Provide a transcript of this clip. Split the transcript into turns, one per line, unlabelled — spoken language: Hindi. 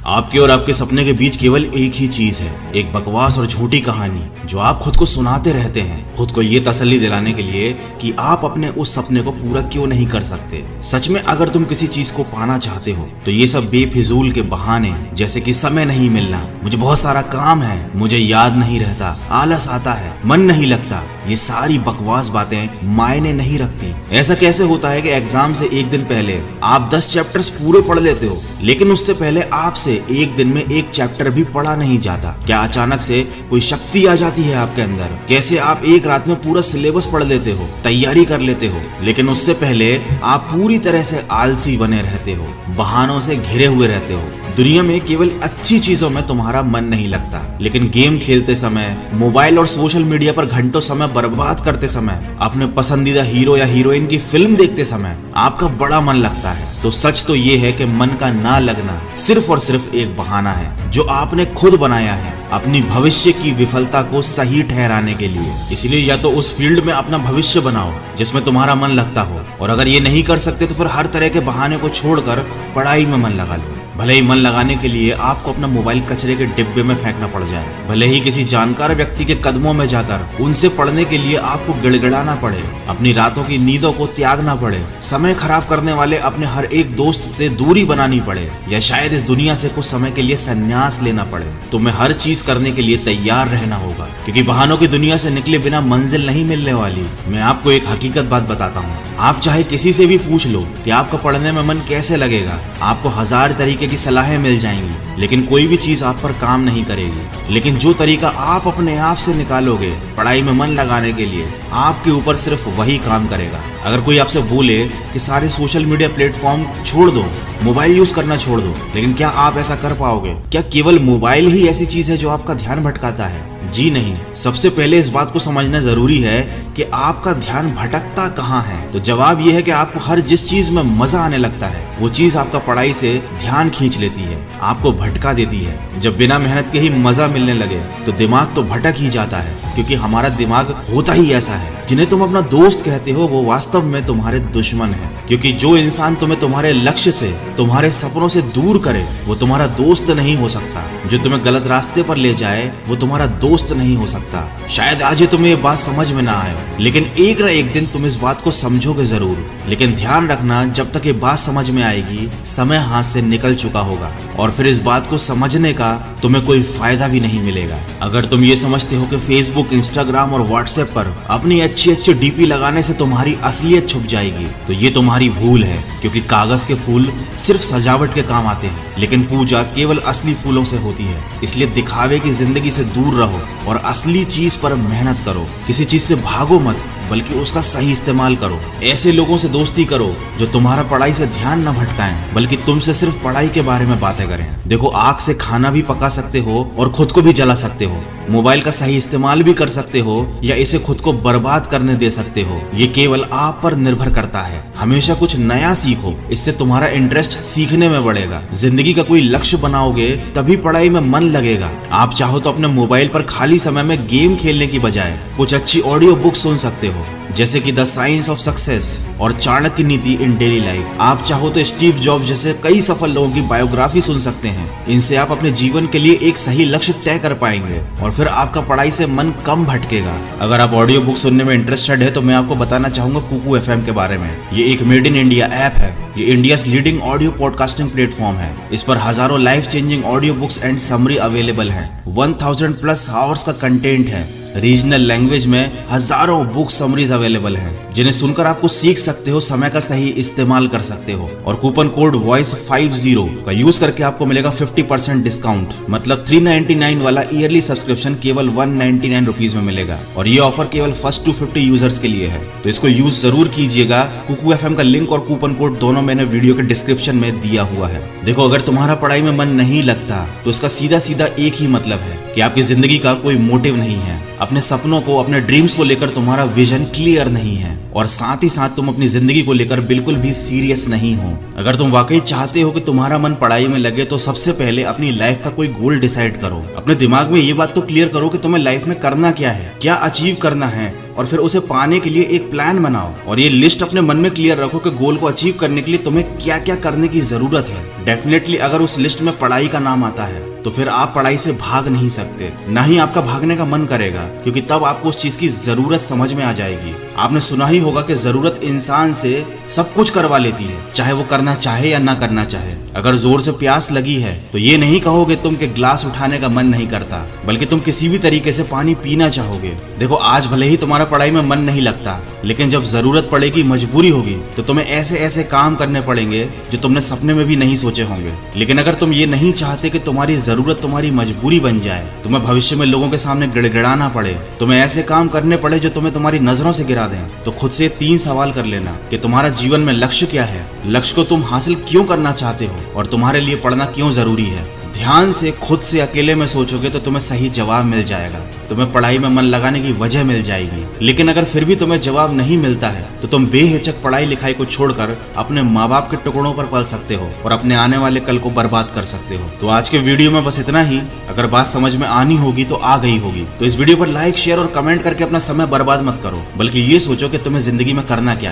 आपके और आपके सपने के बीच केवल एक ही चीज है, एक बकवास और झूठी कहानी जो आप खुद को सुनाते रहते हैं, खुद को ये तसल्ली दिलाने के लिए कि आप अपने उस सपने को पूरा क्यों नहीं कर सकते। सच में अगर तुम किसी चीज को पाना चाहते हो तो ये सब बेफिजूल के बहाने, जैसे कि समय नहीं मिलना, मुझे बहुत सारा काम है, मुझे याद नहीं रहता, आलस आता है, मन नहीं लगता, ये सारी बकवास बातें मायने नहीं रखती। ऐसा कैसे होता है कि एग्जाम से एक दिन पहले आप 10 चैप्टर्स पूरे पढ़ लेते हो, लेकिन उससे पहले आपसे एक दिन में एक चैप्टर भी पढ़ा नहीं जाता? क्या अचानक से कोई शक्ति आ जाती है आपके अंदर? कैसे आप एक रात में पूरा सिलेबस पढ़ लेते हो, तैयारी कर लेते हो, लेकिन उससे पहले आप पूरी तरह से आलसी बने रहते हो, बहानों से घिरे हुए रहते हो। दुनिया में केवल अच्छी चीजों में तुम्हारा मन नहीं लगता, लेकिन गेम खेलते समय, मोबाइल और सोशल मीडिया पर घंटों समय बर्बाद करते समय, अपने पसंदीदा हीरो या हीरोइन की फिल्म देखते समय आपका बड़ा मन लगता है। तो सच तो ये है कि मन का ना लगना सिर्फ और सिर्फ एक बहाना है जो आपने खुद बनाया है अपनी भविष्य की विफलता को सही ठहराने के लिए। इसलिए या तो उस फील्ड में अपना भविष्य बनाओ जिसमें तुम्हारा मन लगता हो, और अगर ये नहीं कर सकते तो फिर हर तरह के बहाने को छोड़कर पढ़ाई में मन लगा लो। भले ही मन लगाने के लिए आपको अपना मोबाइल कचरे के डिब्बे में फेंकना पड़ जाए, भले ही किसी जानकार व्यक्ति के कदमों में जाकर उनसे पढ़ने के लिए आपको गिड़गिड़ाना पड़े, अपनी रातों की नींदों को त्यागना पड़े, समय खराब करने वाले अपने हर एक दोस्त से दूरी बनानी पड़े, या शायद इस दुनिया से कुछ समय के लिए संन्यास लेना पड़े, तुम्हें हर चीज करने के लिए तैयार रहना होगा, क्योंकि बहानों की दुनिया से निकले बिना मंजिल नहीं मिलने वाली। मैं आपको एक हकीकत बात बताता हूँ, आप चाहे किसी से भी पूछ लो कि आपका पढ़ने में मन कैसे लगेगा, आपको 1000 तरीके की सलाहें मिल जाएंगी, लेकिन कोई भी चीज आप पर काम नहीं करेगी। लेकिन जो तरीका आप अपने आप से निकालोगे पढ़ाई में मन लगाने के लिए, आपके ऊपर सिर्फ वही काम करेगा। अगर कोई आपसे बोले कि सारे सोशल मीडिया प्लेटफॉर्म छोड़ दो, मोबाइल यूज करना छोड़ दो, लेकिन क्या आप ऐसा कर पाओगे? क्या केवल मोबाइल ही ऐसी चीज है जो आपका ध्यान भटकाता है? जी नहीं। सबसे पहले इस बात को समझना जरूरी है कि आपका ध्यान भटकता कहाँ है। तो जवाब यह है कि आपको हर जिस चीज में मजा आने लगता है वो चीज आपका पढ़ाई से ध्यान खींच लेती है, आपको भटका देती है। जब बिना मेहनत के ही मजा मिलने लगे तो दिमाग तो भटक ही जाता है, क्योंकि हमारा दिमाग होता ही ऐसा है। जिन्हें तुम अपना दोस्त कहते हो वो वास्तव में तुम्हारे दुश्मन है, क्योंकि जो इंसान तुम्हें तुम्हारे लक्ष्य से, तुम्हारे सपनों से दूर करे वो तुम्हारा दोस्त नहीं हो सकता। जो तुम्हें गलत रास्ते पर ले जाए वो तुम्हारा दोस्त नहीं हो सकता। शायद आज ये तुम्हें ये बात समझ में ना आए, लेकिन एक न एक दिन तुम इस बात को समझोगे जरूर। लेकिन ध्यान रखना, जब तक ये बात समझ में आएगी समय हाथ से निकल चुका होगा, और फिर इस बात को समझने का तुम्हें कोई फायदा भी नहीं मिलेगा। अगर तुम ये समझते हो कि फेसबुक, इंस्टाग्राम और व्हाट्सएप पर अपनी अच्छी डीपी लगाने से तुम्हारी असलियत छुप जाएगी, तो ये तुम्हारी भूल है, क्योंकि कागज के फूल सिर्फ सजावट के काम आते हैं, लेकिन पूजा केवल असली फूलों से होती है। इसलिए दिखावे की जिंदगी से दूर रहो और असली चीज पर मेहनत करो। किसी चीज से भागो मत, बल्कि उसका सही इस्तेमाल करो। ऐसे लोगों से दोस्ती करो जो तुम्हारा पढ़ाई से ध्यान न भटकाएं, बल्कि तुमसे सिर्फ पढ़ाई के बारे में बातें करें। देखो, आग से खाना भी पका सकते हो और खुद को भी जला सकते हो। मोबाइल का सही इस्तेमाल भी कर सकते हो या इसे खुद को बर्बाद करने दे सकते हो। ये केवल आप पर निर्भर करता है। हमेशा कुछ नया सीखो, इससे तुम्हारा इंटरेस्ट सीखने में बढ़ेगा। जिंदगी का कोई लक्ष्य बनाओगे तभी पढ़ाई में मन लगेगा। आप चाहो तो अपने मोबाइल पर खाली समय में गेम खेलने की बजाय कुछ अच्छी ऑडियो बुक सुन सकते हो, जैसे कि द साइंस ऑफ सक्सेस और चाणक्य नीति इन डेली लाइफ। आप चाहो तो स्टीव जॉब जैसे कई सफल लोगों की बायोग्राफी सुन सकते हैं। इनसे आप अपने जीवन के लिए एक सही लक्ष्य तय कर पाएंगे और फिर आपका पढ़ाई से मन कम भटकेगा। अगर आप ऑडियो बुक सुनने में इंटरेस्टेड है तो मैं आपको बताना चाहूंगा कुकू FM के बारे में। ये एक मेड इन इंडिया ऐप है। ये India's leading audio podcasting platform है। इस पर हजारों life changing audio books and summary available है। 1000+ आवर्स का कंटेंट है। रीजनल लैंग्वेज में हजारों बुक समरीज अवेलेबल हैं, जिन्हें सुनकर आपको सीख सकते हो, समय का सही इस्तेमाल कर सकते हो। और कूपन कोड वॉइस50 का यूज करके आपको मिलेगा 50% डिस्काउंट। मतलब 399 वाला ईयरली सब्सक्रिप्शन केवल 199 रुपीज में मिलेगा। और ये ऑफर केवल फर्स्ट 250 यूजर्स के लिए है, तो इसको यूज जरूर कीजिएगा। कुकू FM का लिंक और कूपन कोड दोनों मैंने वीडियो के डिस्क्रिप्शन में दिया हुआ है। देखो, अगर तुम्हारा पढ़ाई में मन नहीं लगता तो इसका सीधा सीधा एक ही मतलब है कि आपकी जिंदगी का कोई मोटिव नहीं है। अपने सपनों को, अपने ड्रीम्स को लेकर तुम्हारा विजन क्लियर नहीं है, और साथ ही साथ तुम अपनी जिंदगी को लेकर बिल्कुल भी सीरियस नहीं हो। अगर तुम वाकई चाहते हो कि तुम्हारा मन पढ़ाई में लगे तो सबसे पहले अपनी लाइफ का कोई गोल डिसाइड करो। अपने दिमाग में ये बात तो क्लियर करो कि तुम्हें लाइफ में करना क्या है, क्या अचीव करना है, और फिर उसे पाने के लिए एक प्लान बनाओ। और ये लिस्ट अपने मन में क्लियर रखो कि गोल को अचीव करने के लिए तुम्हें क्या क्या करने की जरूरत है। डेफिनेटली अगर उस लिस्ट में पढ़ाई का नाम आता है तो फिर आप पढ़ाई से भाग नहीं सकते, ना ही आपका भागने का मन करेगा, क्योंकि तब आपको उस चीज की जरूरत समझ में आ जाएगी। आपने सुना ही होगा कि जरूरत इंसान से सब कुछ करवा लेती है, चाहे वो करना चाहे या ना करना चाहे। अगर जोर से प्यास लगी है तो ये नहीं कहोगे तुम के ग्लास उठाने का मन नहीं करता, बल्कि तुम किसी भी तरीके से पानी पीना चाहोगे। देखो, आज भले ही तुम्हारा पढ़ाई में मन नहीं लगता, लेकिन जब जरूरत पड़ेगी, मजबूरी होगी, तो तुम्हें ऐसे ऐसे काम करने पड़ेंगे जो तुमने सपने में भी नहीं सोचे होंगे। लेकिन अगर तुम ये नहीं चाहते कि तुम्हारी जरूरत तुम्हारी मजबूरी बन जाए, तुम्हें भविष्य में लोगों के सामने गिड़गिड़ाना पड़े, तुम्हें ऐसे काम करने पड़े जो तुम्हें तुम्हारी नजरों से गिरा दें, तो खुद से 3 सवाल कर लेना कि तुम्हारा जीवन में लक्ष्य क्या है, लक्ष्य को तुम हासिल क्यों करना चाहते हो, और तुम्हारे लिए पढ़ना क्यों जरूरी है। ध्यान से खुद से अकेले में सोचोगे तो तुम्हें सही जवाब मिल जाएगा, तुम्हें पढ़ाई में मन लगाने की वजह मिल जाएगी। लेकिन अगर फिर भी तुम्हें जवाब नहीं मिलता है तो तुम बेहिचक पढ़ाई लिखाई को छोड़कर अपने माँ बाप के टुकड़ों पर पल सकते हो और अपने आने वाले कल को बर्बाद कर सकते हो। तो आज के वीडियो में बस इतना ही। अगर बात समझ में आनी होगी तो आ गई होगी, तो इस वीडियो पर लाइक, शेयर और कमेंट करके अपना समय बर्बाद मत करो, बल्कि ये सोचो कि तुम्हें जिंदगी में करना क्या है।